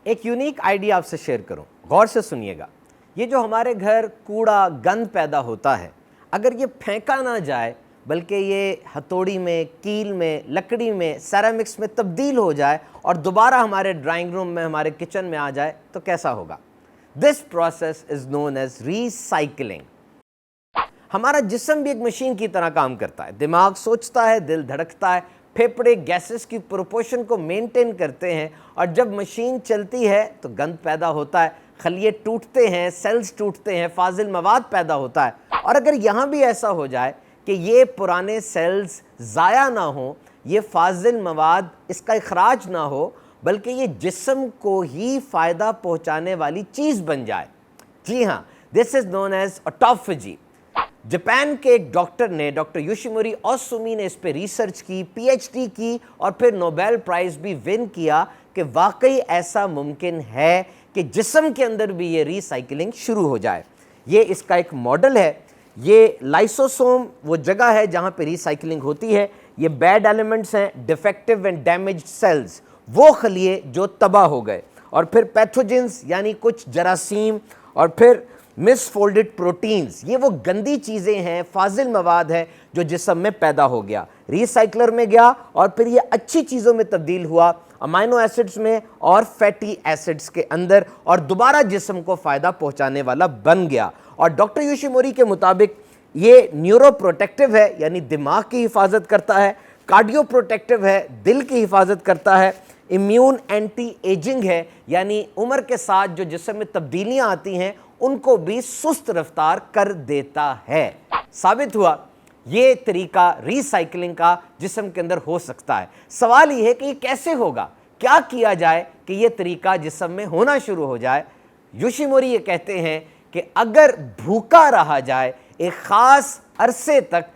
ایک unique idea آپ سے شیئر کروں، غور سے سنیے گا۔ یہ جو ہمارے گھر کوڑا گند پیدا ہوتا ہے، اگر یہ پھینکا نہ جائے بلکہ یہ ہتھوڑی میں، کیل میں، لکڑی میں، سیرامکس میں تبدیل ہو جائے اور دوبارہ ہمارے ڈرائنگ روم میں، ہمارے کچن میں آ جائے تو کیسا ہوگا؟ This process is known as recycling. ہمارا جسم بھی ایک مشین کی طرح کام کرتا ہے، دماغ سوچتا ہے، دل دھڑکتا ہے، پھیپھڑے گیسز کی پروپورشن کو مینٹین کرتے ہیں، اور جب مشین چلتی ہے تو گند پیدا ہوتا ہے، خلیے ٹوٹتے ہیں، سیلز ٹوٹتے ہیں، فاضل مواد پیدا ہوتا ہے۔ اور اگر یہاں بھی ایسا ہو جائے کہ یہ پرانے سیلز ضائع نہ ہوں، یہ فاضل مواد اس کا اخراج نہ ہو، بلکہ یہ جسم کو ہی فائدہ پہنچانے والی چیز بن جائے، جی ہاں، دس از نون ایز آٹوفیجی۔ جاپان کے ایک ڈاکٹر نے، ڈاکٹر یوشیموری اوسومی نے اس پہ ریسرچ کی، پی ایچ ڈی کی، اور پھر نوبیل پرائز بھی ون کیا کہ واقعی ایسا ممکن ہے کہ جسم کے اندر بھی یہ ریسائکلنگ شروع ہو جائے۔ یہ اس کا ایک ماڈل ہے۔ یہ لائسوسوم وہ جگہ ہے جہاں پہ ریسائکلنگ ہوتی ہے۔ یہ بیڈ ایلیمنٹس ہیں، ڈیفیکٹیو اینڈ ڈیمیجڈ سیلز، وہ خلیے جو تباہ ہو گئے، اور پھر پیتھوجنز یعنی کچھ جراثیم، اور پھر مس فولڈڈ پروٹینز، یہ وہ گندی چیزیں ہیں، فاضل مواد ہے جو جسم میں پیدا ہو گیا، ریسائکلر میں گیا، اور پھر یہ اچھی چیزوں میں تبدیل ہوا، امائنو ایسڈز میں اور فیٹی ایسڈز کے اندر، اور دوبارہ جسم کو فائدہ پہنچانے والا بن گیا۔ اور ڈاکٹر یوشیموری کے مطابق یہ نیورو پروٹیکٹیو ہے، یعنی دماغ کی حفاظت کرتا ہے، کارڈیو پروٹیکٹیو ہے، دل کی حفاظت کرتا ہے، امیون اینٹی ایجنگ ہے، یعنی عمر کے ساتھ جو جسم میں تبدیلیاں آتی ہیں ان کو بھی سست رفتار کر دیتا ہے۔ ثابت ہوا یہ طریقہ ریسائکلنگ کا جسم کے اندر ہو سکتا ہے۔ سوال یہ ہے کہ یہ کیسے ہوگا، کیا کیا جائے کہ یہ طریقہ جسم میں ہونا شروع ہو جائے؟ یوشیموری یہ کہتے ہیں کہ اگر بھوکا رہا جائے ایک خاص عرصے تک،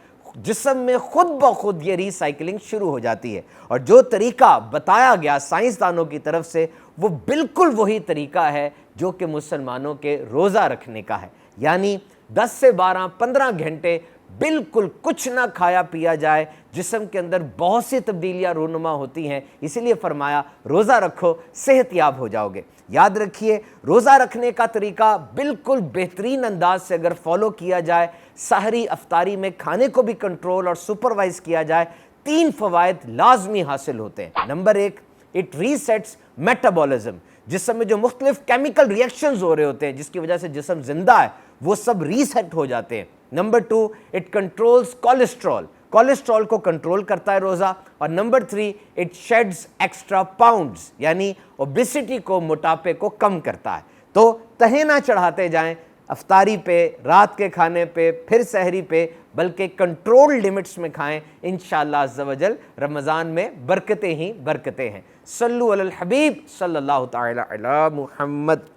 جسم میں خود بخود یہ ریسائکلنگ شروع ہو جاتی ہے، اور جو طریقہ بتایا گیا سائنسدانوں کی طرف سے وہ بالکل وہی طریقہ ہے جو کہ مسلمانوں کے روزہ رکھنے کا ہے، یعنی 10 سے 12 15 گھنٹے بالکل کچھ نہ کھایا پیا جائے، جسم کے اندر بہت سی تبدیلیاں رونما ہوتی ہیں، اسی لیے فرمایا روزہ رکھو، صحت یاب ہو جاؤ گے۔ یاد رکھیے روزہ رکھنے کا طریقہ بالکل بہترین انداز سے اگر فالو کیا جائے، سحری افطاری میں کھانے کو بھی کنٹرول اور سپروائز کیا جائے، 3 فوائد لازمی حاصل ہوتے ہیں۔ نمبر 1، اٹ ریسیٹس میٹابولزم، جسم میں جو مختلف کیمیکل ریئیکشنز ہو رہے ہوتے ہیں جس کی وجہ سے جسم زندہ ہے وہ سب ریسیٹ ہو جاتے ہیں۔ نمبر 2، اٹ کنٹرولز کولیسٹرول کو کنٹرول کرتا ہے روزہ، اور number 3، it sheds extra pounds, یعنی اوبیسٹی کو، موٹاپے کو کم کرتا ہے۔ تو تہے نہ چڑھاتے جائیں افطاری پہ، رات کے کھانے پہ، پھر سحری پہ، بلکہ کنٹرول لمٹس میں کھائیں، انشاءاللہ عز و جل رمضان میں برکتیں ہی برکتیں ہیں۔ صلو علی الحبیب صلی اللہ تعالی علی محمد۔